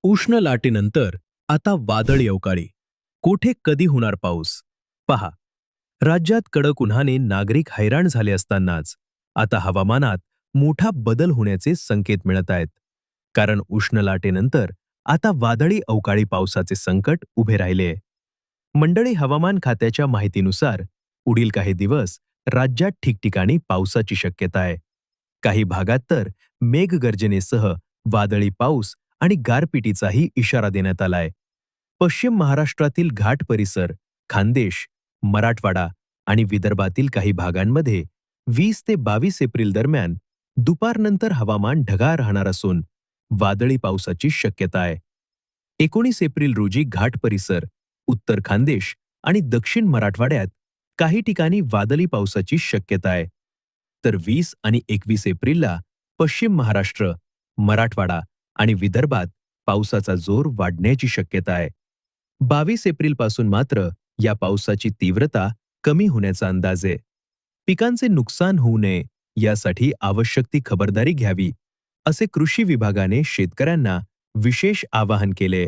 उष्ण लाटेनंतर आता वादळी अवकाळी. कोठे कधी होणार पाऊस? पहा, राज्यात कडक उन्हाने नागरिक हैराण झाले असतानाच आता हवामानात मोठा बदल होण्याचे संकेत मिळत आहेत. कारण उष्ण लाटेनंतर आता वादळी अवकाळी पावसाचे संकट उभे राहिले. मंडळी, हवामान खात्याच्या माहितीनुसार पुढील काही दिवस राज्यात ठिकठिकाणी पावसाची शक्यता आहे. काही भागात तर मेघगर्जनेसह वादळी पाऊस आणि गारपिटीचाही इशारा देण्यात आलाय. पश्चिम महाराष्ट्रातील घाट परिसर, खानदेश, मराठवाडा आणि विदर्भातील काही भागांमध्ये 20 ते 22 एप्रिल दरम्यान दुपारनंतर हवामान ढगाळ राहणार असून वादळी पावसाची शक्यता आहे. 19 एप्रिल रोजी घाट परिसर, उत्तर खानदेश आणि दक्षिण मराठवाड्यात काही ठिकाणी वादळी पावसाची शक्यता आहे. तर 20 आणि 21 एप्रिलला पश्चिम महाराष्ट्र, मराठवाडा आणि विदर्भात पावसाचा जोर वाढण्याची शक्यता आहे. 22 एप्रिलपासून मात्र या पावसाची तीव्रता कमी होण्याचा अंदाज आहे. पिकांचे नुकसान होऊ नये यासाठी आवश्यक ती खबरदारी घ्यावी, असे कृषी विभागाने शेतकऱ्यांना विशेष आवाहन केले.